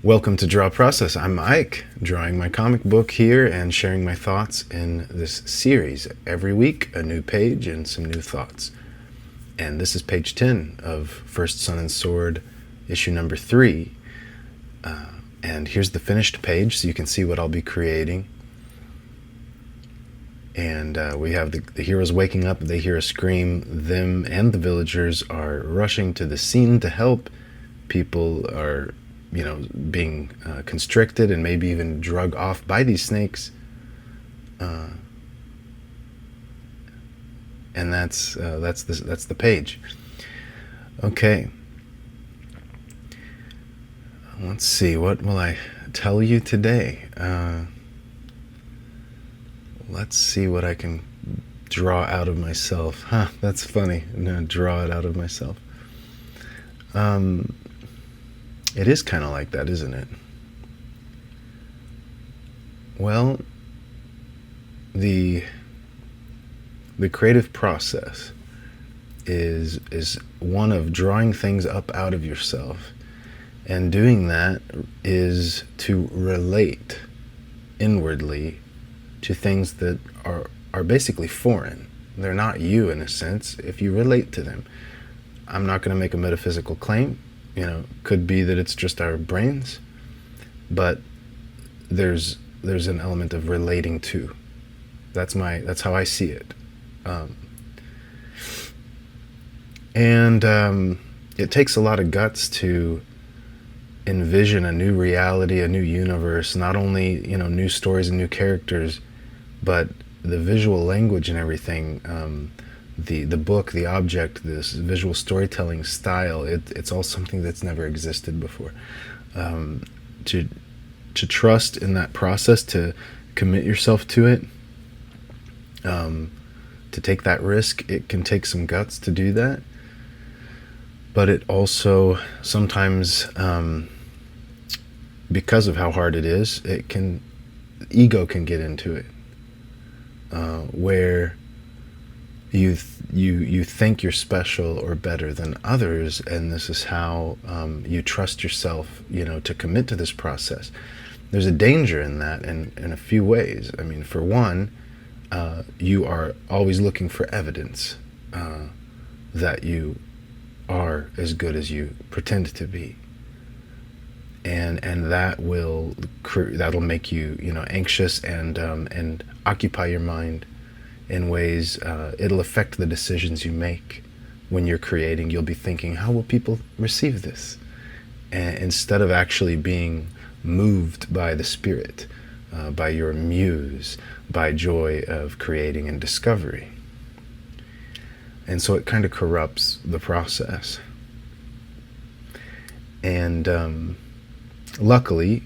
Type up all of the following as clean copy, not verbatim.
Welcome to Draw Process. I'm Ike, drawing my comic book here and sharing my thoughts in this series. Every week, a new page and some new thoughts. And this is page 10 of First Sun and Sword, issue number 3. And here's the finished page so you can see what I'll be creating. And we have the heroes waking up, they hear a scream. Them and the villagers are rushing to the scene to help. People are being constricted and maybe even drug off by these snakes. And that's the page. Okay. Let's see, what will I tell you today? Let's see what I can draw out of myself. That's funny. No, draw it out of myself. It is kind of like that, isn't it? Well, the creative process is one of drawing things up out of yourself, and doing that is to relate inwardly to things that are basically foreign. They're not you in a sense if you relate to them. I'm not going to make a metaphysical claim. Could be that it's just our brains, but there's an element of relating to. That's how I see it. And it takes a lot of guts to envision a new reality, a new universe, not only new stories and new characters, but the visual language and everything. The book, the object, this visual storytelling style, it's all something that's never existed before. To trust in that process, to commit yourself to it, to take that risk, it can take some guts to do that. But it also sometimes, because of how hard it is, ego can get into it, where you think you're special or better than others, and this is how you trust yourself, to commit to this process. There's a danger in that in a few ways. I mean, for one, you are always looking for evidence that you are as good as you pretend to be, and that'll make you anxious and occupy your mind in ways. It'll affect the decisions you make when you're creating. You'll be thinking, how will people receive this? And instead of actually being moved by the spirit, by your muse, by joy of creating and discovery. And so it kind of corrupts the process. And luckily,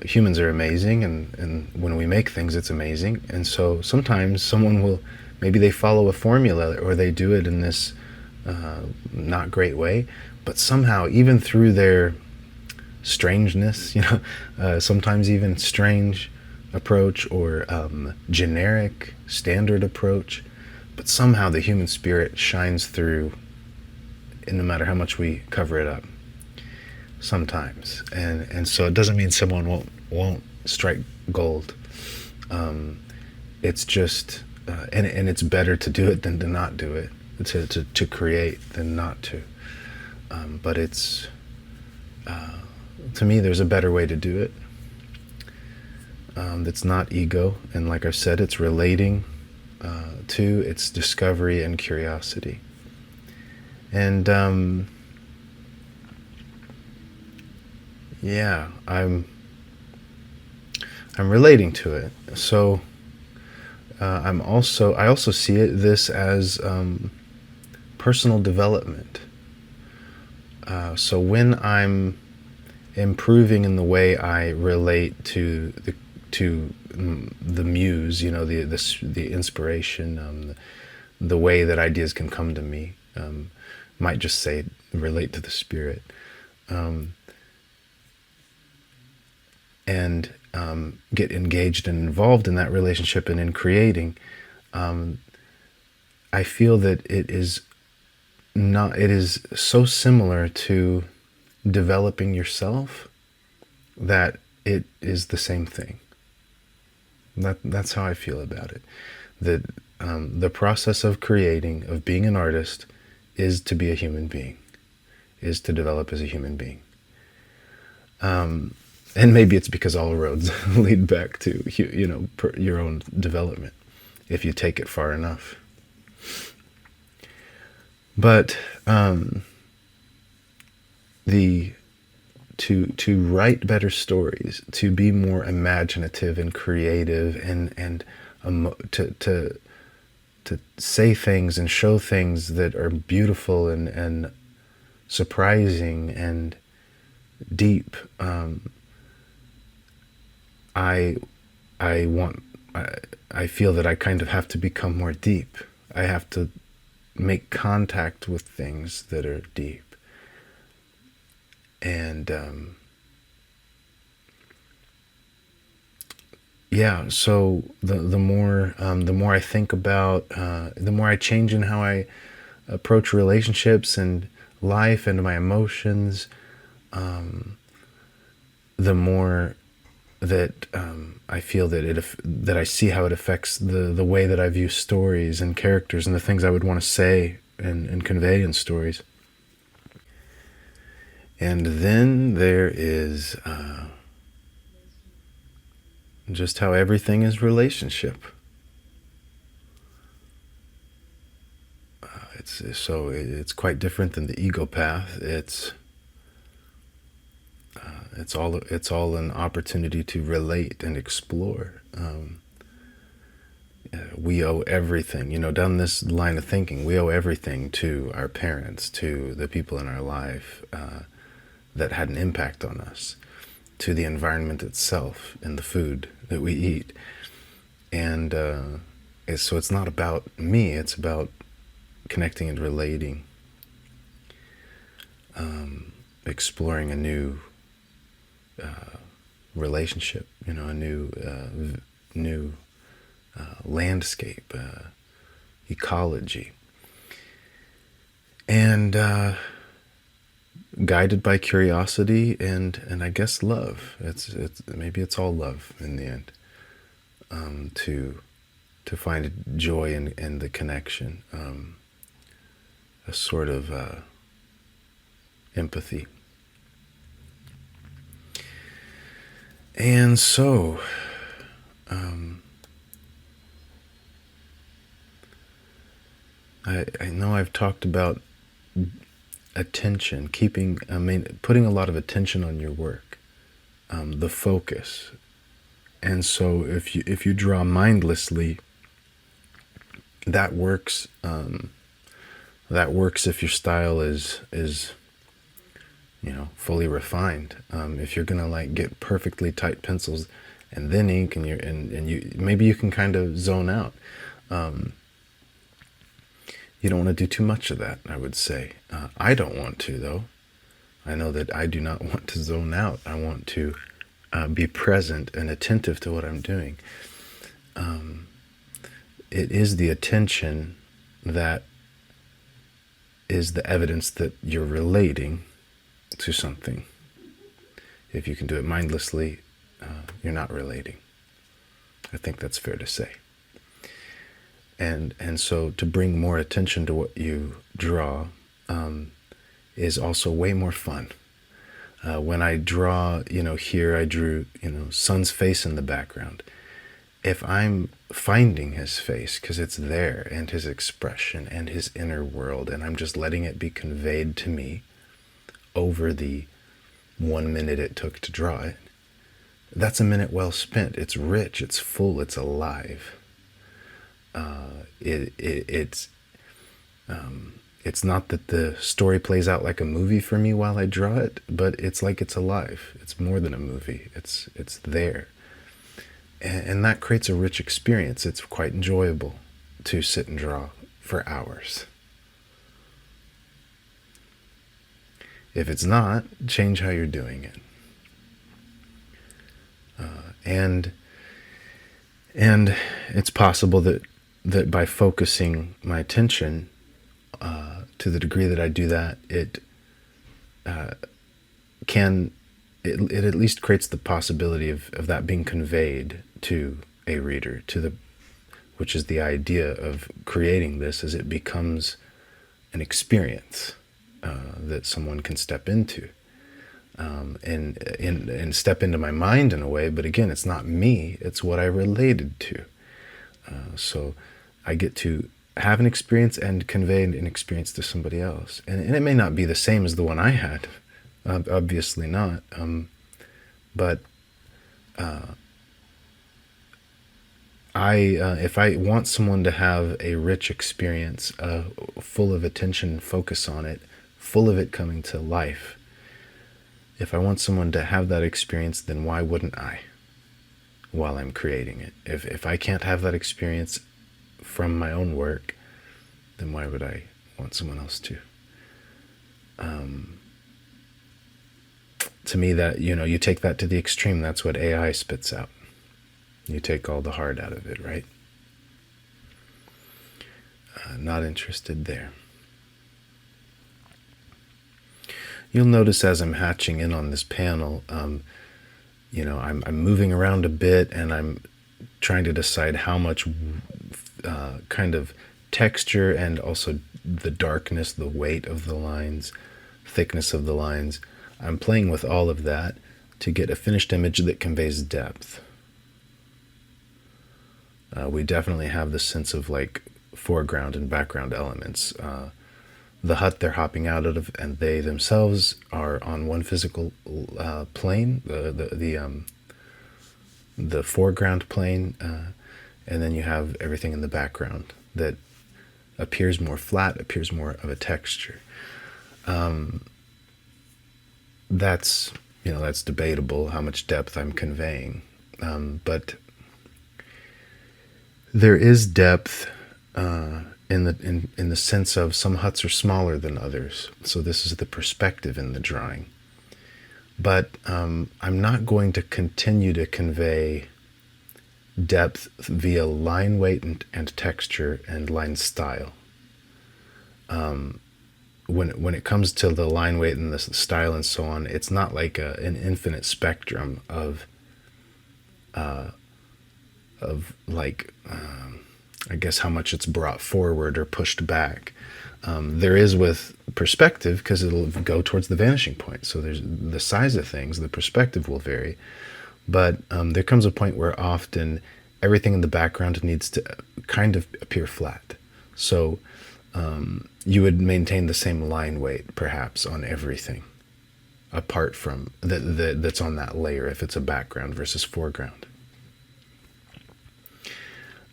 humans are amazing, and when we make things, it's amazing. And so sometimes someone maybe they follow a formula, or they do it in this not great way, but somehow, even through their strangeness, sometimes even strange approach, or generic standard approach, but somehow the human spirit shines through, and no matter how much we cover it up. Sometimes, and so it doesn't mean someone won't strike gold. It's just and it's better to do it than to not do it. To create than not to. But it's to me, there's a better way to do it. That's not ego, and like I've said, it's relating to, it's discovery and curiosity, and yeah, I'm relating to it. So I also see this as personal development. So when I'm improving in the way I relate to the muse, the inspiration, the way that ideas can come to me, might just say relate to the spirit. And get engaged and involved in that relationship and in creating, I feel that it is so similar to developing yourself that it is the same thing. That's how I feel about it. That the process of creating, of being an artist, is to be a human being, is to develop as a human being. And maybe it's because all roads lead back to your own development, if you take it far enough. But the to write better stories, to be more imaginative and creative, and to say things and show things that are beautiful and surprising and deep. I I want I feel that I kind of have to become more deep. I have to make contact with things that are deep. And yeah, so the more I think about, the more I change in how I approach relationships and life and my emotions, the more that I feel that that I see how it affects the way that I view stories and characters and the things I would want to say and convey in stories. And then there is just how everything is relationship. It's quite different than the ego path. It's all an opportunity to relate and explore. We owe everything, down this line of thinking. We owe everything to our parents, to the people in our life that had an impact on us, to the environment itself and the food that we eat. And so it's not about me, it's about connecting and relating, exploring a new relationship, a new landscape, ecology. And guided by curiosity and I guess love. Maybe it's all love in the end. To find joy in the connection, a sort of empathy. And so, I know I've talked about attention, putting a lot of attention on your work, the focus. And so if you draw mindlessly, that works. That works if your style is fully refined. If you're gonna get perfectly tight pencils and then ink, and you maybe you can kind of zone out. You don't want to do too much of that, I would say. I don't want to, though. I know that I do not want to zone out. I want to be present and attentive to what I'm doing. It is the attention that is the evidence that you're relating to something. If you can do it mindlessly, you're not relating. I think that's fair to say. And so to bring more attention to what you draw is also way more fun. When I draw, here I drew, son's face in the background. If I'm finding his face, because it's there, and his expression and his inner world, and I'm just letting it be conveyed to me over the 1 minute it took to draw it, that's a minute well spent. It's rich, it's full, it's alive. It's not that the story plays out like a movie for me while I draw it, but it's like it's alive. It's more than a movie. It's there. And that creates a rich experience. It's quite enjoyable to sit and draw for hours. If it's not, change how you're doing it. And it's possible that by focusing my attention to the degree that I do that, it can it at least creates the possibility of that being conveyed to a reader, to the which is the idea of creating this, is it becomes an experience that someone can step into, and step into my mind in a way. But again, it's not me; it's what I related to. So I get to have an experience and convey an experience to somebody else, and it may not be the same as the one I had, obviously not. But if I want someone to have a rich experience, full of attention, focus on it, full of it coming to life, if I want someone to have that experience, then why wouldn't I while I'm creating it? If I can't have that experience from my own work, then why would I want someone else to? To me, that, you take that to the extreme, that's what AI spits out. You take all the heart out of it, right? Not interested there. You'll notice as I'm hatching in on this panel, I'm moving around a bit, and I'm trying to decide how much kind of texture, and also the darkness, the weight of the lines, thickness of the lines. I'm playing with all of that to get a finished image that conveys depth. We definitely have the sense of like foreground and background elements. The hut they're hopping out of, and they themselves are on one physical plane, the foreground plane, and then you have everything in the background that appears more flat, appears more of a texture. That's debatable how much depth I'm conveying, but there is depth in the sense of some huts are smaller than others. So this is the perspective in the drawing. But I'm not going to continue to convey depth via line weight and texture and line style. When it comes to the line weight and the style and so on, it's not like an infinite spectrum of like, I guess, how much it's brought forward or pushed back. There is with perspective, because it'll go towards the vanishing point. So there's the size of things, the perspective will vary. But there comes a point where often everything in the background needs to kind of appear flat. So you would maintain the same line weight, perhaps, on everything, apart from that's on that layer, if it's a background versus foreground.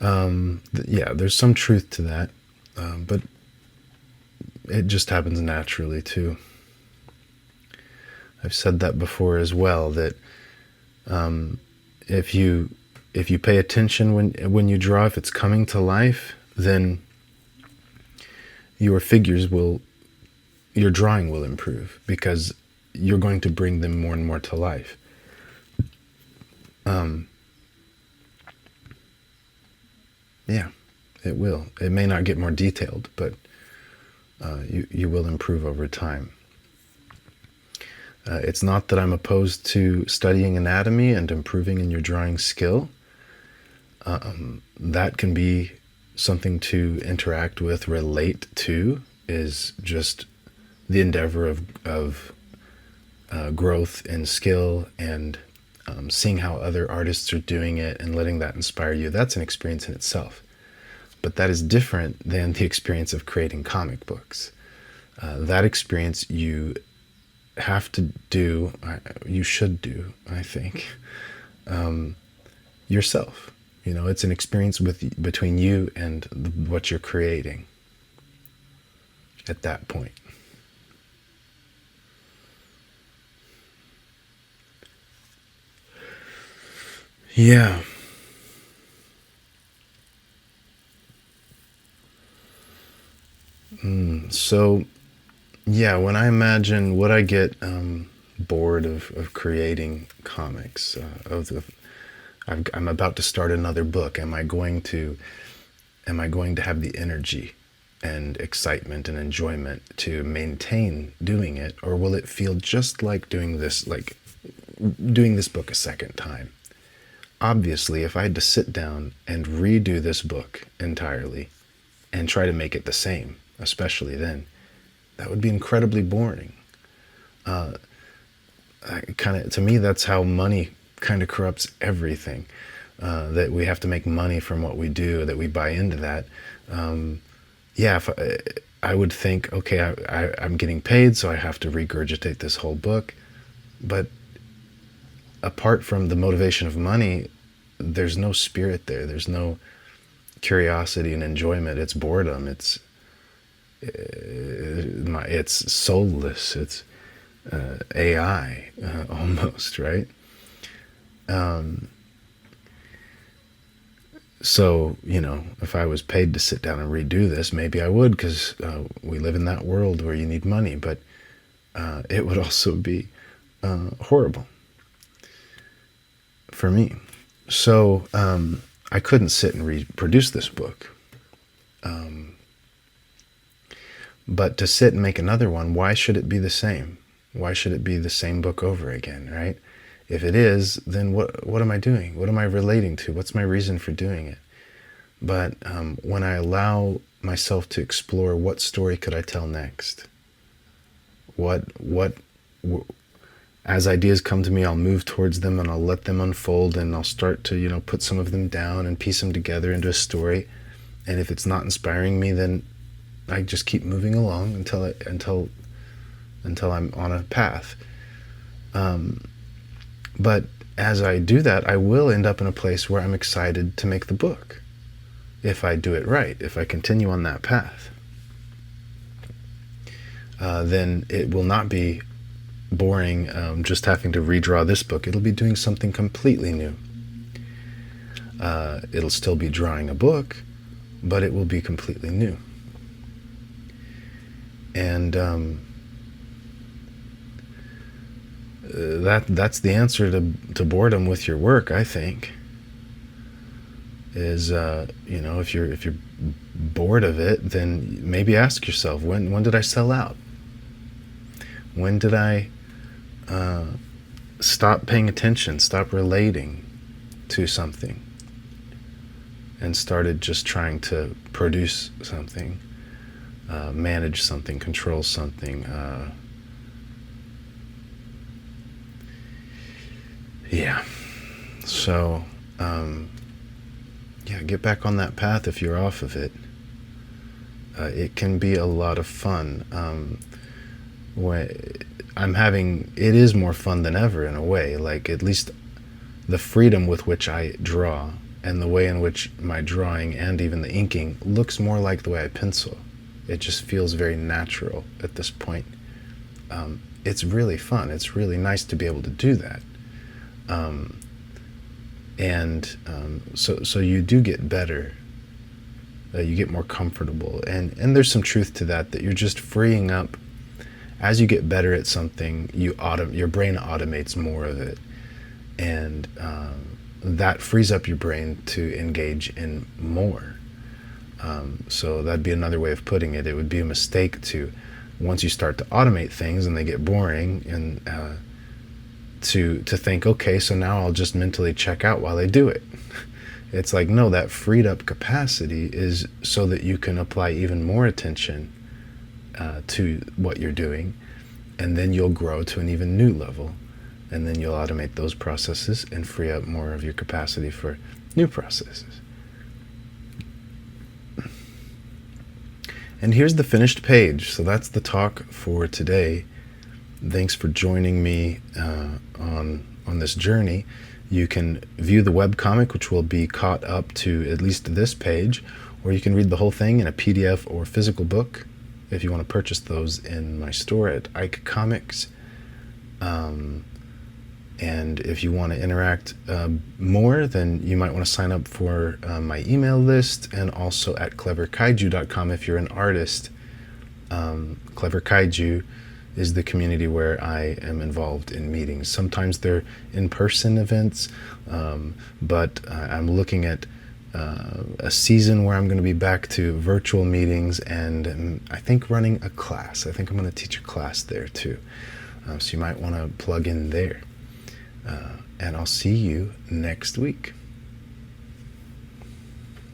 Yeah, there's some truth to that, but it just happens naturally too. I've said that before as well, that if you pay attention when you draw, if it's coming to life, then your drawing will improve, because you're going to bring them more and more to life. Yeah, it will. It may not get more detailed, but you will improve over time. It's not that I'm opposed to studying anatomy and improving in your drawing skill. That can be something to interact with, relate to, is just the endeavor of growth in skill, and seeing how other artists are doing it and letting that inspire you. That's an experience in itself. But that is different than the experience of creating comic books. That experience you have to do, you should do, I think, yourself. It's an experience between you and what you're creating at that point. Yeah. So, yeah, when I imagine, would I get bored of creating comics? I'm about to start another book. Am I going to have the energy and excitement and enjoyment to maintain doing it, or will it feel just like doing this, like doing this book a second time. Obviously, if I had to sit down and redo this book entirely and try to make it the same, especially then, that would be incredibly boring. To me, that's how money kind of corrupts everything. That we have to make money from what we do, that we buy into that. Yeah, if I would think, okay, I'm getting paid, so I have to regurgitate this whole book. But apart from the motivation of money, there's no spirit there. There's no curiosity and enjoyment. It's boredom. It's soulless. It's AI almost, right? So, if I was paid to sit down and redo this, maybe I would, because we live in that world where you need money, but it would also be horrible for me. So I couldn't sit and reproduce this book. But to sit and make another one, why should it be the same? Why should it be the same book over again, right? If it is, then what am I doing? What am I relating to? What's my reason for doing it? But when I allow myself to explore, what story could I tell next? As ideas come to me, I'll move towards them and I'll let them unfold, and I'll start to, put some of them down and piece them together into a story. And if it's not inspiring me, then I just keep moving along until I'm on a path. But as I do that, I will end up in a place where I'm excited to make the book. If I do it right, if I continue on that path, then it will not be boring just having to redraw this book. It'll be doing something completely new. It'll still be drawing a book, but it will be completely new. And that's the answer to boredom with your work, I think. Is if you're bored of it, then maybe ask yourself, when did I sell out? When did I stop paying attention, stop relating to something, and started just trying to produce something, manage something, control something. So get back on that path if you're off of it. It can be a lot of fun. It is more fun than ever in a way. Like, at least the freedom with which I draw and the way in which my drawing and even the inking looks more like the way I pencil. It just feels very natural at this point. It's really fun. It's really nice to be able to do that. So you do get better. You get more comfortable. And there's some truth to that you're just freeing up. As you get better at something, your brain automates more of it. And that frees up your brain to engage in more. So that'd be another way of putting it. It would be a mistake to, once you start to automate things and they get boring, and to think, okay, so now I'll just mentally check out while I do it. It's like, no, that freed up capacity is so that you can apply even more attention to what you're doing, and then you'll grow to an even new level, and then you'll automate those processes and free up more of your capacity for new processes. And here's the finished page. So that's the talk for today. Thanks for joining me on this journey. You can view the webcomic, which will be caught up to at least this page, or you can read the whole thing in a PDF or physical book if you want to purchase those in my store at Ike Comics. And if you want to interact more, then you might want to sign up for my email list, and also at cleverkaiju.com if you're an artist. Clever Kaiju is the community where I am involved in meetings. Sometimes they're in-person events, but I'm looking at a season where I'm going to be back to virtual meetings, and I think running a class. I think I'm going to teach a class there too. So you might want to plug in there. And I'll see you next week.